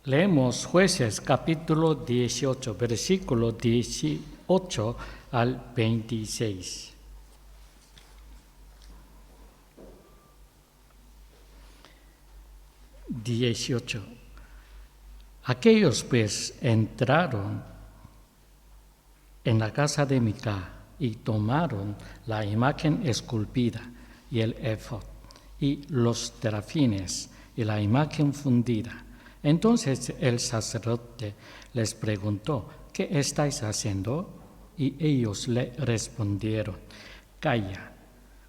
Leemos Jueces capítulo 18, versículo 18 al 26. Aquellos pues entraron en la casa de Mica y tomaron la imagen esculpida y el éfod y los terafines y la imagen fundida. Entonces el sacerdote les preguntó: ¿qué estáis haciendo? Y ellos le respondieron: calla,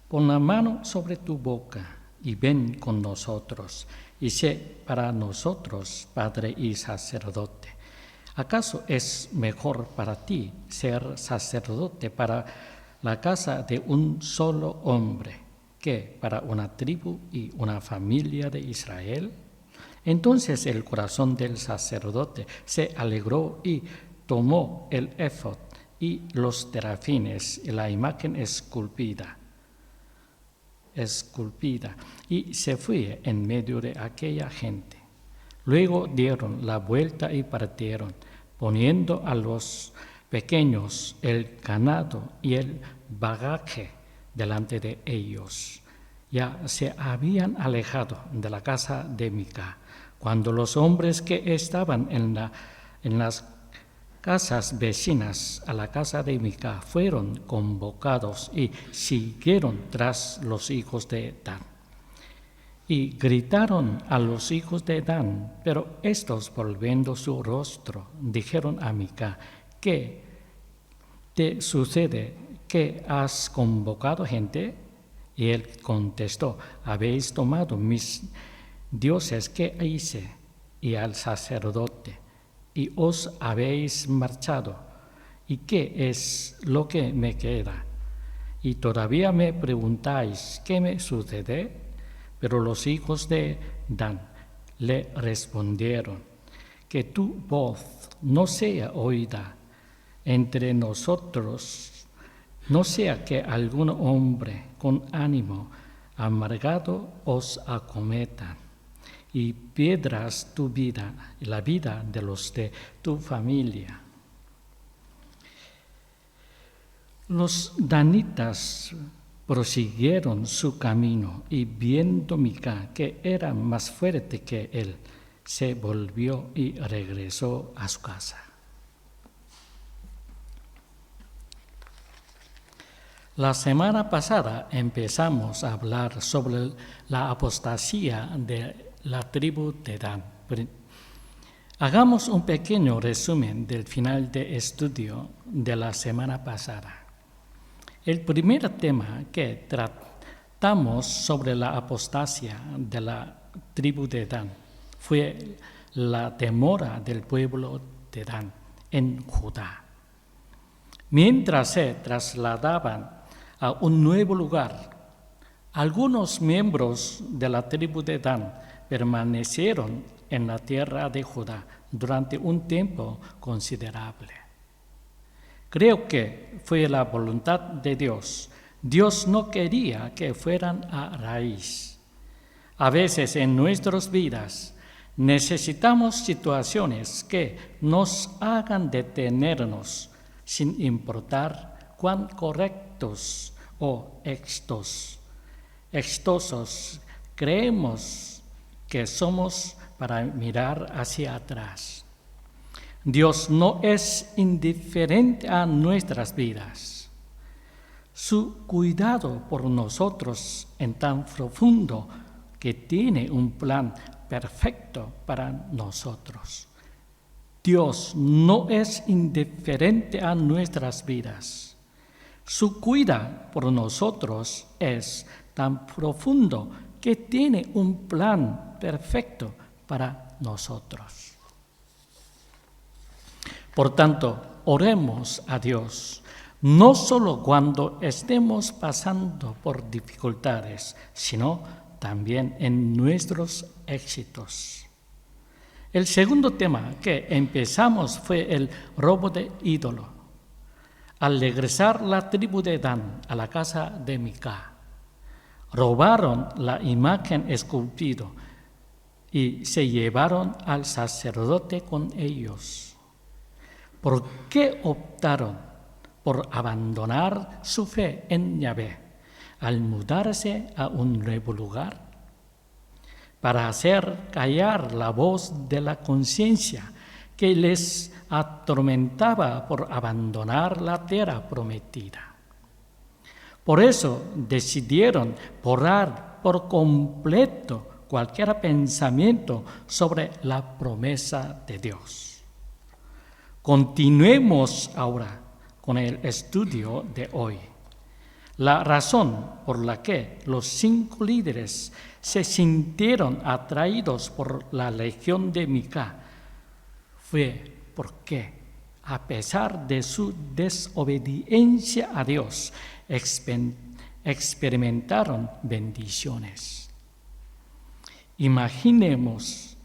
pon la mano sobre tu boca y ven con nosotros, y sé para nosotros padre y sacerdote. ¿Acaso es mejor para ti ser sacerdote para la casa de un solo hombre que para una tribu y una familia de Israel? Entonces el corazón del sacerdote se alegró y tomó el éfod y los terafines y la imagen esculpida, y se fue en medio de aquella gente. Luego dieron la vuelta y partieron, poniendo a los pequeños el ganado y el bagaje delante de ellos. Ya se habían alejado de la casa de Mica, cuando los hombres que estaban en las casas vecinas a la casa de Mica fueron convocados y siguieron tras los hijos de Dan. Y gritaron a los hijos de Dan, pero estos, volviendo su rostro, dijeron a Mica: ¿qué te sucede? ¿Que has convocado gente? Y él contestó: habéis tomado mis dioses que hice y al sacerdote, y os habéis marchado. ¿Y qué es lo que me queda? Y todavía me preguntáis: ¿qué me sucede? Pero los hijos de Dan le respondieron: que tu voz no sea oída entre nosotros, no sea que algún hombre con ánimo amargado os acometa y pierdas tu vida y la vida de los de tu familia. Los danitas prosiguieron su camino y viendo Mica que era más fuerte que él, se volvió y regresó a su casa. La semana pasada empezamos a hablar sobre la apostasía de la tribu de Dan. Hagamos un pequeño resumen del final de estudio de la semana pasada. El primer tema que tratamos sobre la apostasía de la tribu de Dan fue la demora del pueblo de Dan en Judá. Mientras se trasladaban a un nuevo lugar, algunos miembros de la tribu de Dan permanecieron en la tierra de Judá durante un tiempo considerable. Creo que fue la voluntad de Dios. Dios no quería que fueran a raíz. A veces en nuestras vidas necesitamos situaciones que nos hagan detenernos, sin importar cuán correctos o exitosos creemos que somos para mirar hacia atrás. Dios no es indiferente a nuestras vidas. Su cuidado por nosotros es tan profundo que tiene un plan perfecto para nosotros. Dios no es indiferente a nuestras vidas. Su cuidado por nosotros es tan profundo que tiene un plan perfecto para nosotros. Por tanto, oremos a Dios, no solo cuando estemos pasando por dificultades, sino también en nuestros éxitos. El segundo tema que empezamos fue el robo de ídolo. Al regresar la tribu de Dan a la casa de Mica, robaron la imagen esculpida y se llevaron al sacerdote con ellos. ¿Por qué optaron por abandonar su fe en Yahvé al mudarse a un nuevo lugar? Para hacer callar la voz de la conciencia que les atormentaba por abandonar la tierra prometida. Por eso decidieron borrar por completo cualquier pensamiento sobre la promesa de Dios. Continuemos ahora con el estudio de hoy. La razón por la que los 5 líderes se sintieron atraídos por la legión de Mica fue porque, a pesar de su desobediencia a Dios, experimentaron bendiciones. Imaginemos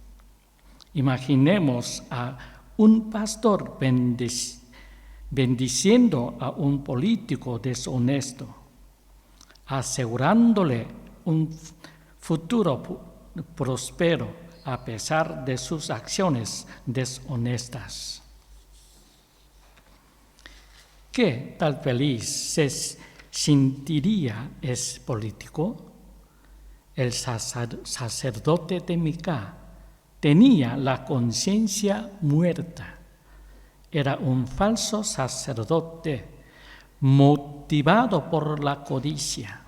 a un pastor bendiciendo a un político deshonesto, asegurándole un futuro próspero a pesar de sus acciones deshonestas. ¿Qué tal feliz se sentiría ese político? El sacerdote de Mica tenía la conciencia muerta. Era un falso sacerdote motivado por la codicia.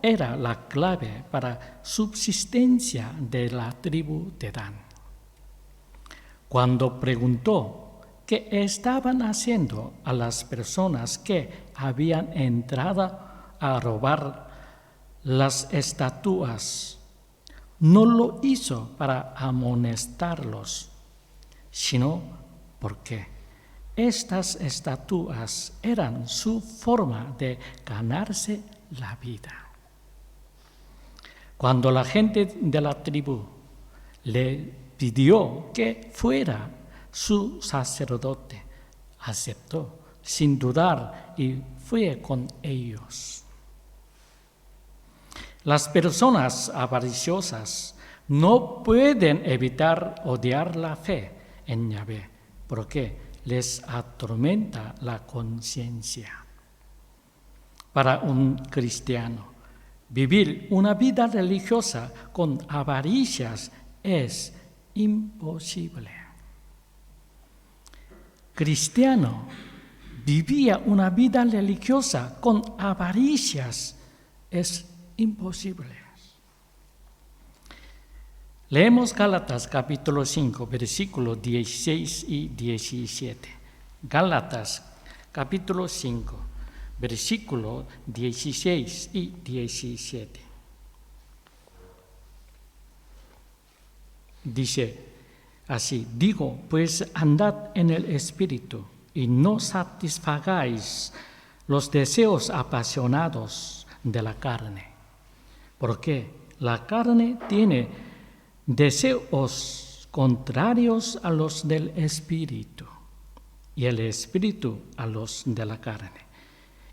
Era la clave para subsistencia de la tribu de Dan. Cuando preguntó qué estaban haciendo a las personas que habían entrado a robar las estatuas, no lo hizo para amonestarlos, sino porque estas estatuas eran su forma de ganarse la vida. Cuando la gente de la tribu le pidió que fuera su sacerdote, aceptó sin dudar y fue con ellos. Las personas avariciosas no pueden evitar odiar la fe en Yahvé porque les atormenta la conciencia. Para un cristiano, vivir una vida religiosa con avaricias es imposible. Cristiano vivía una vida religiosa con avaricias es imposible. Leemos Gálatas capítulo 5, versículos 16 y 17. Gálatas capítulo 5, versículos 16 y 17. Dice así: digo, pues andad en el Espíritu y no satisfagáis los deseos apasionados de la carne, porque la carne tiene deseos contrarios a los del Espíritu y el Espíritu a los de la carne.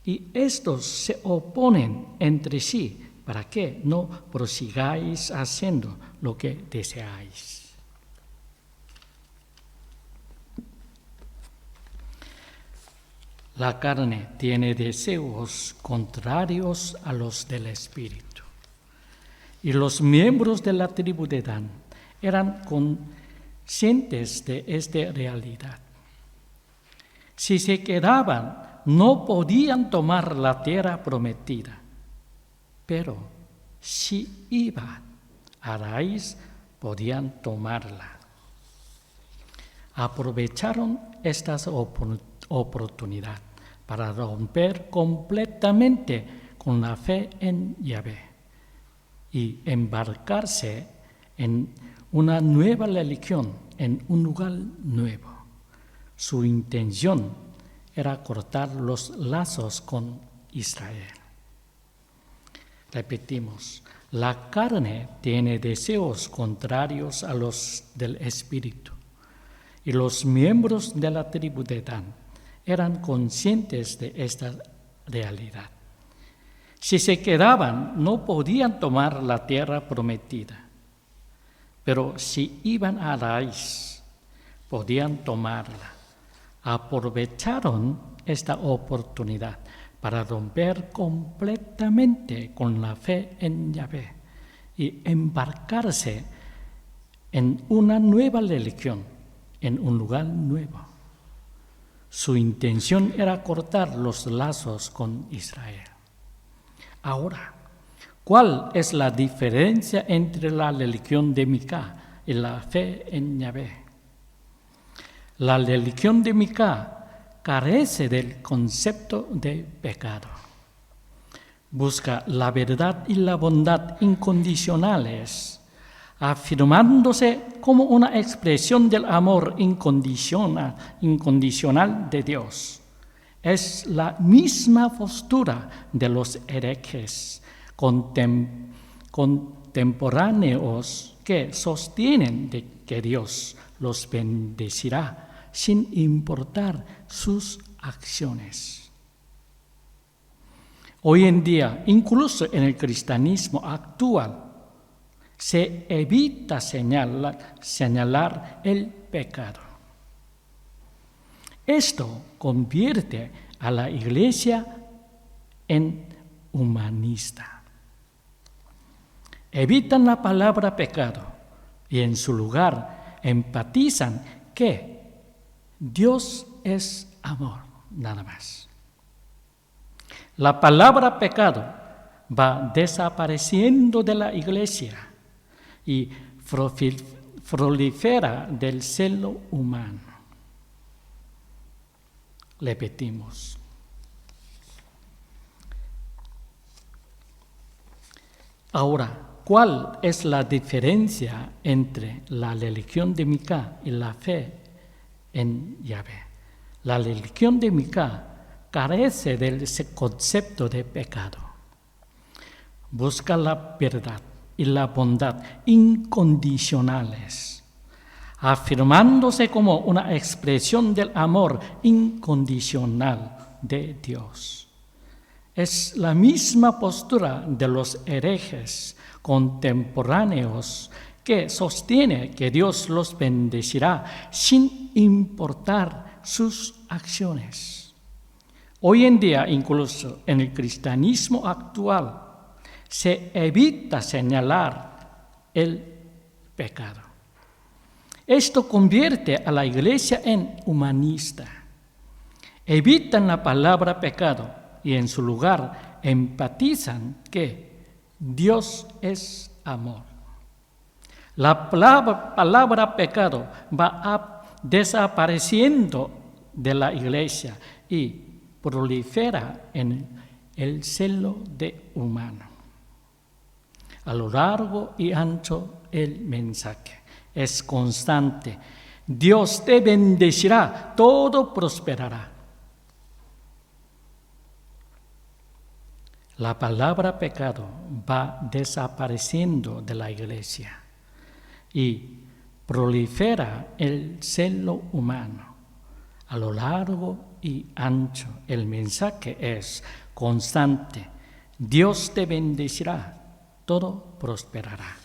Y estos se oponen entre sí para que no prosigáis haciendo lo que deseáis. La carne tiene deseos contrarios a los del Espíritu. Y los miembros de la tribu de Dan eran conscientes de esta realidad. Si se quedaban, no podían tomar la tierra prometida. Pero si iban a raíz, podían tomarla. Aprovecharon esta oportunidad para romper completamente con la fe en Yahvé y embarcarse en una nueva religión, en un lugar nuevo. Su intención era cortar los lazos con Israel. Repetimos, la carne tiene deseos contrarios a los del Espíritu, y los miembros de la tribu de Dan eran conscientes de esta realidad. Si se quedaban, no podían tomar la tierra prometida, pero si iban a raíz, podían tomarla. Aprovecharon esta oportunidad para romper completamente con la fe en Yahvé y embarcarse en una nueva religión, en un lugar nuevo. Su intención era cortar los lazos con Israel. Ahora, ¿cuál es la diferencia entre la religión de Micá y la fe en Yahvé? La religión de Micá carece del concepto de pecado. Busca la verdad y la bondad incondicionales, afirmándose como una expresión del amor incondicional de Dios. Es la misma postura de los herejes contemporáneos que sostienen de que Dios los bendecirá sin importar sus acciones. Hoy en día, incluso en el cristianismo actual, se evita señalar el pecado. Esto convierte a la iglesia en humanista. Evitan la palabra pecado y en su lugar enfatizan que Dios es amor, nada más. La palabra pecado va desapareciendo de la iglesia y prolifera del celo humano. Repetimos. Ahora, ¿cuál es la diferencia entre la religión de Micá y la fe en Yahvé? La religión de Micá carece del concepto de pecado. Busca la verdad y la bondad incondicionales, afirmándose como una expresión del amor incondicional de Dios. Es la misma postura de los herejes contemporáneos que sostiene que Dios los bendecirá sin importar sus acciones. Hoy en día, incluso en el cristianismo actual, se evita señalar el pecado. Esto convierte a la iglesia en humanista. Evitan la palabra pecado y en su lugar enfatizan que Dios es amor. La palabra pecado va desapareciendo de la iglesia y prolifera en el celo de humano. A lo largo y ancho el mensaje es constante. Dios te bendecirá, todo prosperará. La palabra pecado va desapareciendo de la iglesia y prolifera el celo humano. A lo largo y ancho el mensaje es constante. Dios te bendecirá, todo prosperará.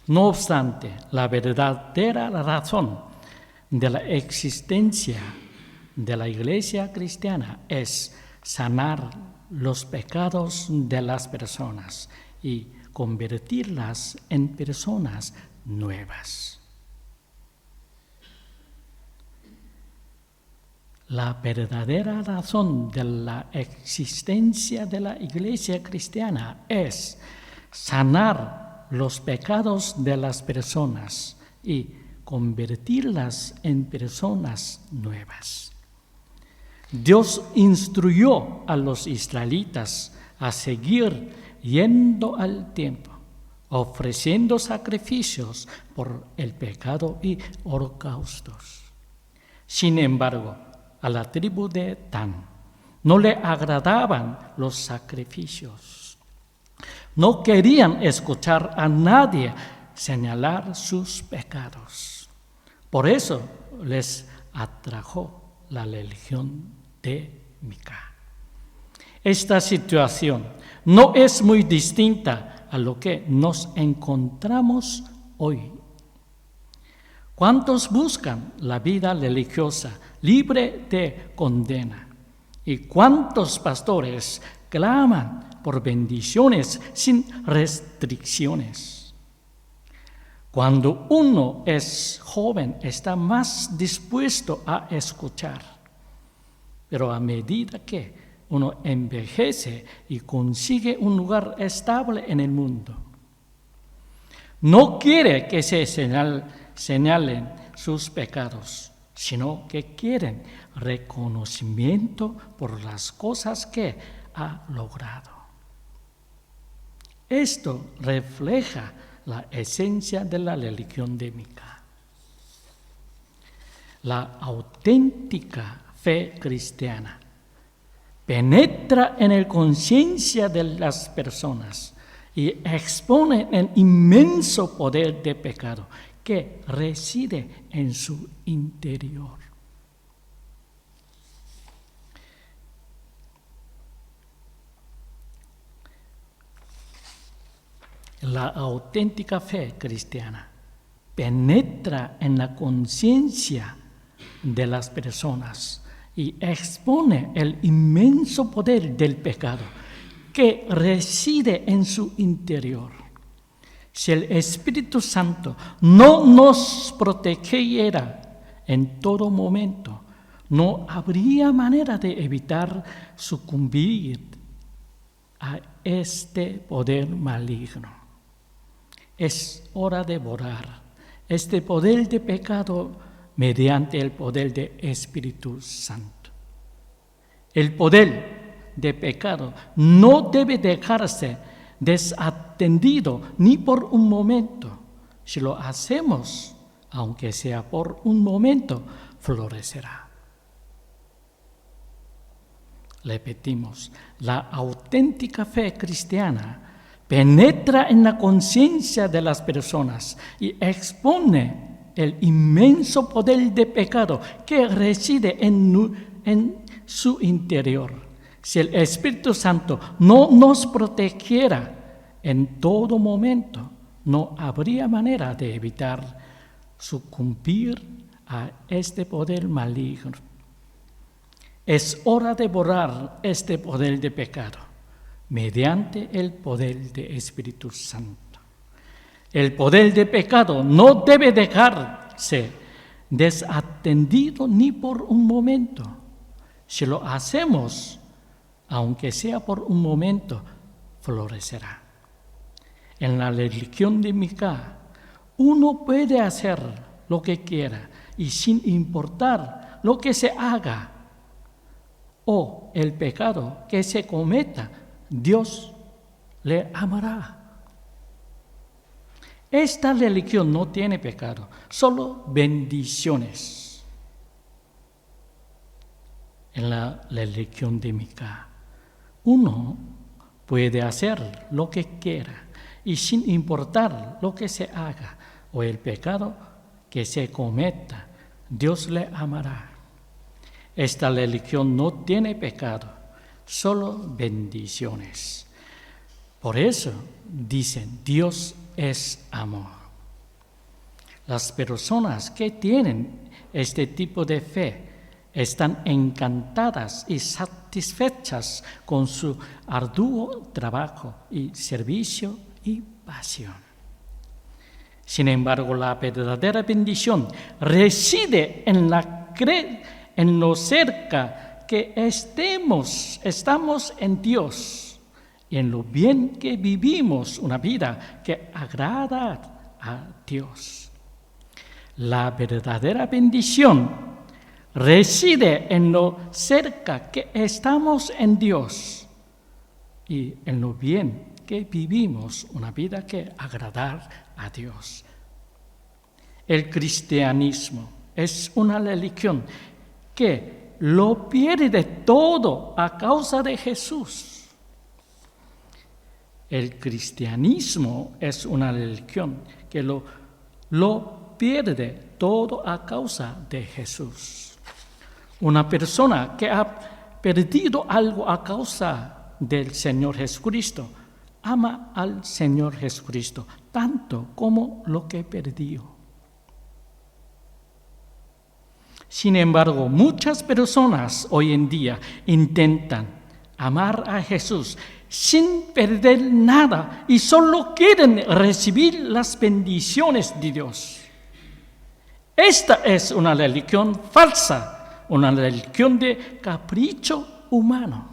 No obstante, la verdadera razón de la existencia de la iglesia cristiana es sanar los pecados de las personas y convertirlas en personas nuevas. La verdadera razón de la existencia de la iglesia cristiana es sanar los pecados de las personas y convertirlas en personas nuevas. Dios instruyó a los israelitas a seguir yendo al templo, ofreciendo sacrificios por el pecado y holocaustos. Sin embargo, a la tribu de Dan no le agradaban los sacrificios. No querían escuchar a nadie señalar sus pecados. Por eso les atrajo la religión de Micá. Esta situación no es muy distinta a lo que nos encontramos hoy. ¿Cuántos buscan la vida religiosa libre de condena? ¿Y cuántos pastores claman por bendiciones sin restricciones? Cuando uno es joven, está más dispuesto a escuchar. Pero a medida que uno envejece y consigue un lugar estable en el mundo, no quiere que se señalen sus pecados, sino que quieren reconocimiento por las cosas que ha logrado. Esto refleja la esencia de la religión démica. La auténtica fe cristiana penetra en la conciencia de las personas y expone el inmenso poder de pecado que reside en su interior. La auténtica fe cristiana penetra en la conciencia de las personas y expone el inmenso poder del pecado que reside en su interior. Si el Espíritu Santo no nos protegiera en todo momento, no habría manera de evitar sucumbir a este poder maligno. Es hora de borrar este poder de pecado mediante el poder del Espíritu Santo. El poder de pecado no debe dejarse desatendido ni por un momento. Si lo hacemos, aunque sea por un momento, florecerá. Repetimos, la auténtica fe cristiana penetra en la conciencia de las personas y expone el inmenso poder de pecado que reside en su interior. Si el Espíritu Santo no nos protegiera en todo momento, no habría manera de evitar sucumbir a este poder maligno. Es hora de borrar este poder de pecado mediante el poder del Espíritu Santo. El poder de pecado no debe dejarse desatendido ni por un momento. Si lo hacemos, aunque sea por un momento, florecerá. En la religión démica, uno puede hacer lo que quiera y sin importar lo que se haga o el pecado que se cometa, Dios le amará. Esta religión no tiene pecado, solo bendiciones. En la religión démica, uno puede hacer lo que quiera y sin importar lo que se haga o el pecado que se cometa, Dios le amará. Esta religión no tiene pecado, solo bendiciones. Por eso dicen, Dios es amor. Las personas que tienen este tipo de fe están encantadas y satisfechas con su arduo trabajo y servicio y pasión. Sin embargo, la verdadera bendición reside en lo cerca que estamos en Dios y en lo bien que vivimos una vida que agrada a Dios. La verdadera bendición reside en lo cerca que estamos en Dios y en lo bien que vivimos una vida que agrada a Dios. El cristianismo es una religión que lo pierde todo a causa de Jesús. El cristianismo es una religión que lo pierde todo a causa de Jesús. Una persona que ha perdido algo a causa del Señor Jesucristo, ama al Señor Jesucristo tanto como lo que perdió. Sin embargo, muchas personas hoy en día intentan amar a Jesús sin perder nada y solo quieren recibir las bendiciones de Dios. Esta es una religión falsa, una religión de capricho humano.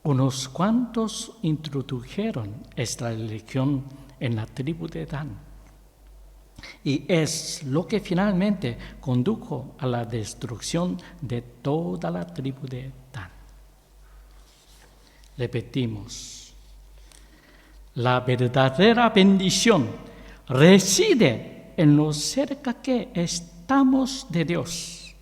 Unos cuantos introdujeron esta religión en la tribu de Dan. Y es lo que finalmente condujo a la destrucción de toda la tribu de Dan. Repetimos, la verdadera bendición reside en lo cerca que estamos de Dios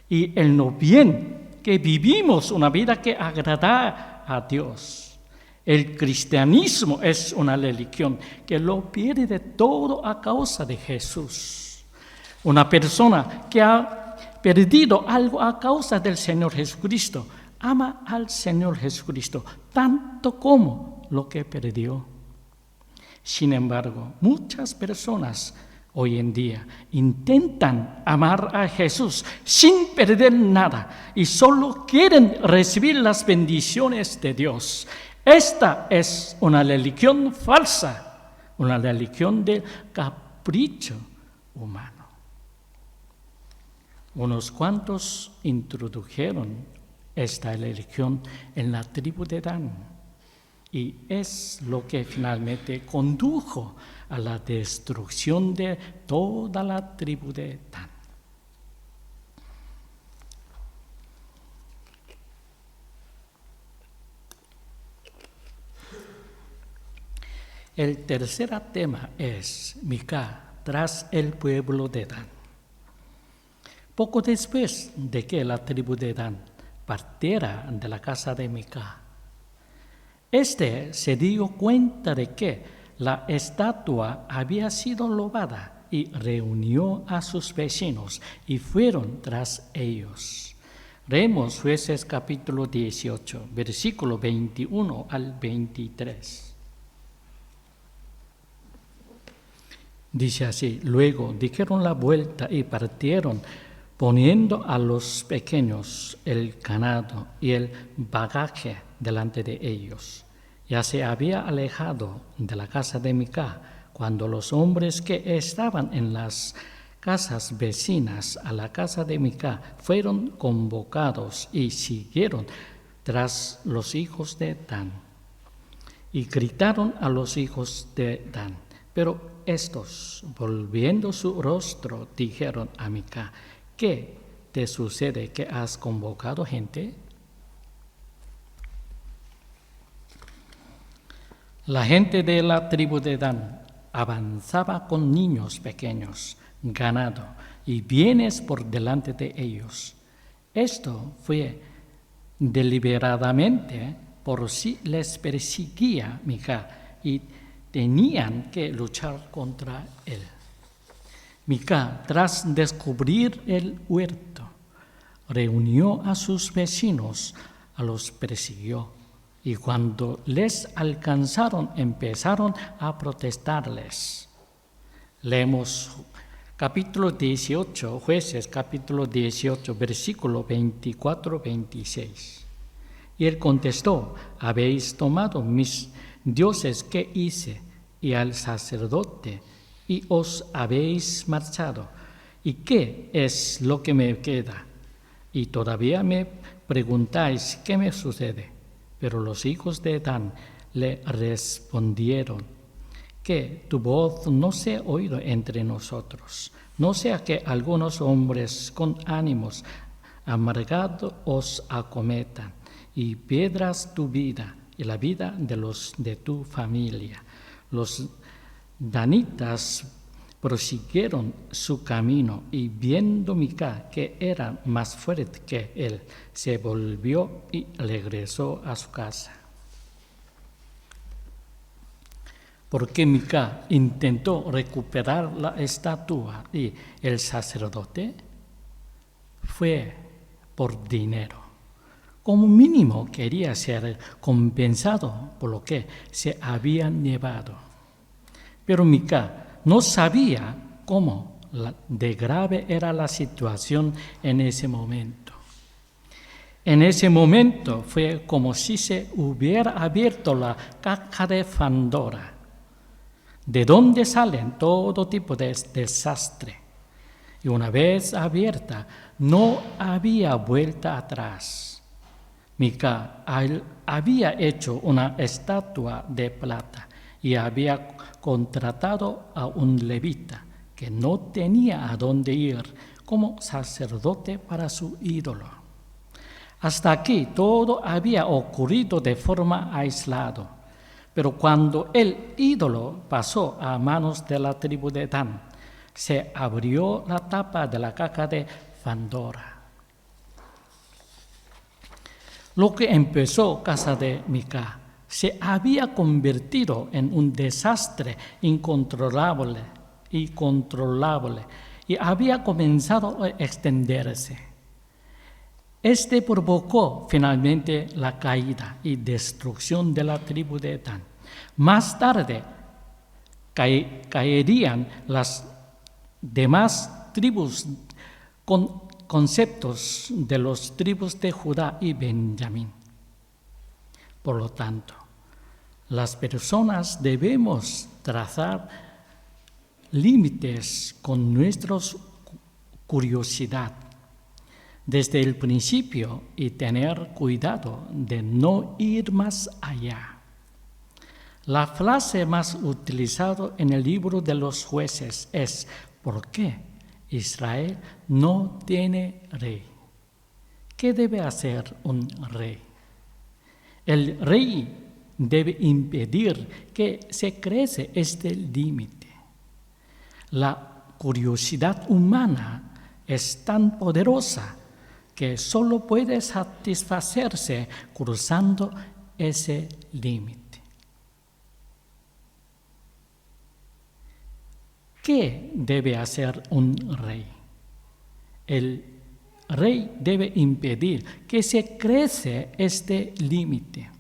y en lo bien que vivimos una vida que agrada a Dios. El cristianismo es una religión que lo pierde todo a causa de Jesús. Una persona que ha perdido algo a causa del Señor Jesucristo, ama al Señor Jesucristo tanto como lo que perdió. Sin embargo, muchas personas hoy en día intentan amar a Jesús sin perder nada y solo quieren recibir las bendiciones de Dios. Esta es una religión falsa, una religión de capricho humano. Unos cuantos introdujeron esta religión en la tribu de Dan y es lo que finalmente condujo a la destrucción de toda la tribu de Dan. El tercer tema es Mica tras el pueblo de Dan. Poco después de que la tribu de Dan partiera de la casa de Mica, se dio cuenta de que la estatua había sido robada y reunió a sus vecinos y fueron tras ellos. Leemos Jueces capítulo 18, versículo 21 al 23. Dice así: luego dijeron la vuelta y partieron, poniendo a los pequeños el ganado y el bagaje delante de ellos. Ya se había alejado de la casa de Mica cuando los hombres que estaban en las casas vecinas a la casa de Mica fueron convocados y siguieron tras los hijos de Dan. Y gritaron a los hijos de Dan, pero estos, volviendo su rostro, dijeron a Mica: ¿qué te sucede que has convocado gente? La gente de la tribu de Dan avanzaba con niños pequeños, ganado y bienes por delante de ellos. Esto fue deliberadamente por si les perseguía Mica y tenían que luchar contra él. Mica, tras descubrir el huerto, reunió a sus vecinos, los persiguió, y cuando les alcanzaron empezaron a protestarles. Leemos capítulo 18, Jueces capítulo 18, versículo 24-26. Y él contestó: habéis tomado mis dioses que hice y al sacerdote, y os habéis marchado. ¿Y qué es lo que me queda? Y todavía me preguntáis qué me sucede. Pero los hijos de Dan le respondieron: que tu voz no sea oída entre nosotros, no sea que algunos hombres con ánimos amargados os acometan y pierdas tu vida y la vida de los de tu familia. Los danitas prosiguieron su camino y viendo Mica que era más fuerte que él, se volvió y regresó a su casa. Porque Mica intentó recuperar la estatua y el sacerdote. fue por dinero. Como mínimo quería ser compensado por lo que se habían llevado. Pero Mica no sabía cómo de grave era la situación en ese momento. En ese momento fue como si se hubiera abierto la caja de Pandora, de donde salen todo tipo de desastre. Y una vez abierta, no había vuelta atrás. Mica había hecho una estatua de plata y había contratado a un levita que no tenía a dónde ir como sacerdote para su ídolo. Hasta aquí todo había ocurrido de forma aislada, pero cuando el ídolo pasó a manos de la tribu de Dan, se abrió la tapa de la caja de Pandora. Lo que empezó casa de Mica se había convertido en un desastre incontrolable y había comenzado a extenderse. Este provocó finalmente la caída y destrucción de la tribu de Dan. Más tarde caerían las demás tribus con conceptos de los tribus de Judá y Benjamín. Por lo tanto, las personas debemos trazar límites con nuestra curiosidad desde el principio y tener cuidado de no ir más allá. La frase más utilizada en el libro de los Jueces es: ¿por qué Israel no tiene rey? ¿Qué debe hacer un rey? El rey debe impedir que se crece este límite. La curiosidad humana es tan poderosa que solo puede satisfacerse cruzando ese límite. ¿Qué debe hacer un rey? El rey debe impedir que se crece este límite.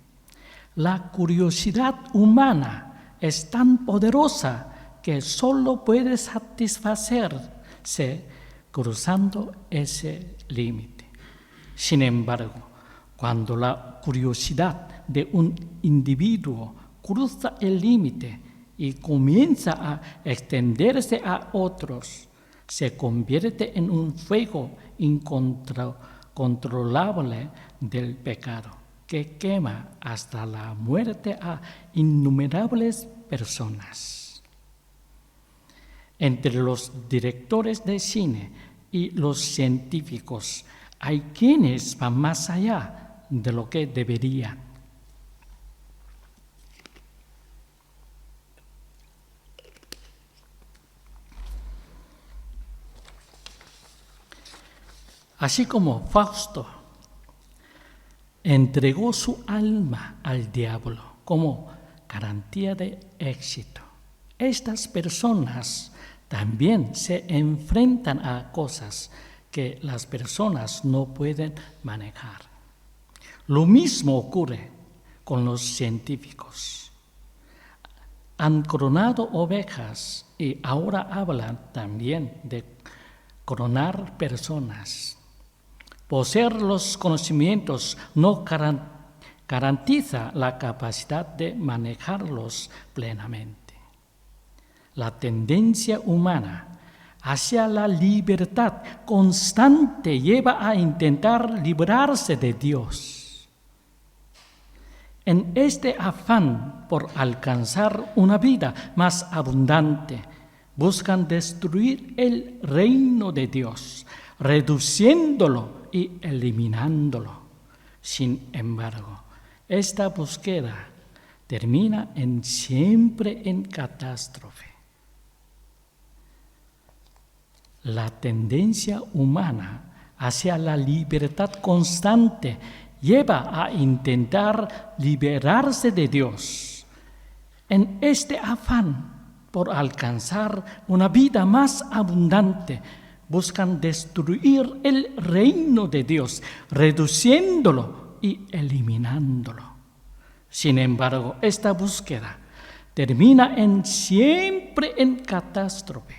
La curiosidad humana es tan poderosa que solo puede satisfacerse cruzando ese límite. Sin embargo, cuando la curiosidad de un individuo cruza el límite y comienza a extenderse a otros, se convierte en un fuego incontrolable del pecado, que quema hasta la muerte a innumerables personas. Entre los directores de cine y los científicos hay quienes van más allá de lo que deberían. Así como Fausto entregó su alma al diablo como garantía de éxito, estas personas también se enfrentan a cosas que las personas no pueden manejar. Lo mismo ocurre con los científicos. Han clonado ovejas y ahora hablan también de clonar personas. Poseer los conocimientos no garantiza la capacidad de manejarlos plenamente. La tendencia humana hacia la libertad constante lleva a intentar librarse de Dios. En este afán por alcanzar una vida más abundante, buscan destruir el reino de Dios, reduciéndolo y eliminándolo. Sin embargo, esta búsqueda termina siempre en catástrofe. La tendencia humana hacia la libertad constante lleva a intentar liberarse de Dios. En este afán por alcanzar una vida más abundante, buscan destruir el reino de Dios, reduciéndolo y eliminándolo. Sin embargo, esta búsqueda termina siempre en catástrofe.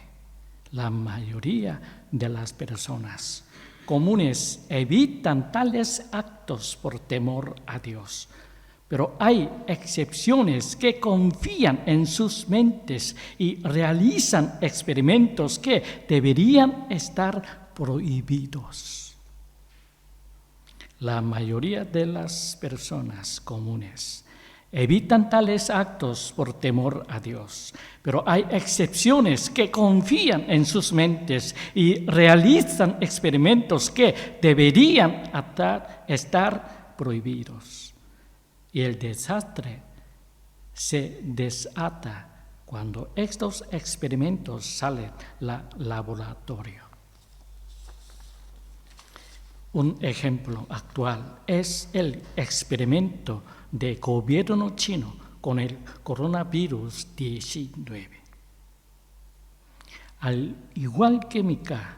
La mayoría de las personas comunes evitan tales actos por temor a Dios. Pero hay excepciones que confían en sus mentes y realizan experimentos que deberían estar prohibidos. La mayoría de las personas comunes evitan tales actos por temor a Dios, pero hay excepciones que confían en sus mentes y realizan experimentos que deberían estar prohibidos. Y el desastre se desata cuando estos experimentos salen del laboratorio. Un ejemplo actual es el experimento de gobierno chino con el coronavirus 19. Al igual que Mica,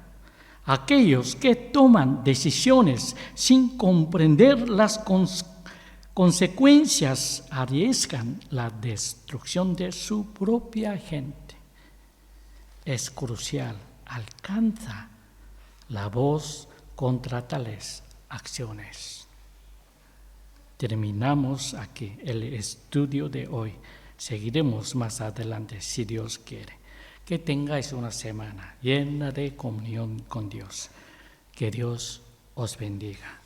aquellos que toman decisiones sin comprender las consecuencias arriesgan la destrucción de su propia gente. Es crucial, alcanza la voz contra tales acciones. Terminamos aquí el estudio de hoy. Seguiremos más adelante si Dios quiere. Que tengáis una semana llena de comunión con Dios. Que Dios os bendiga.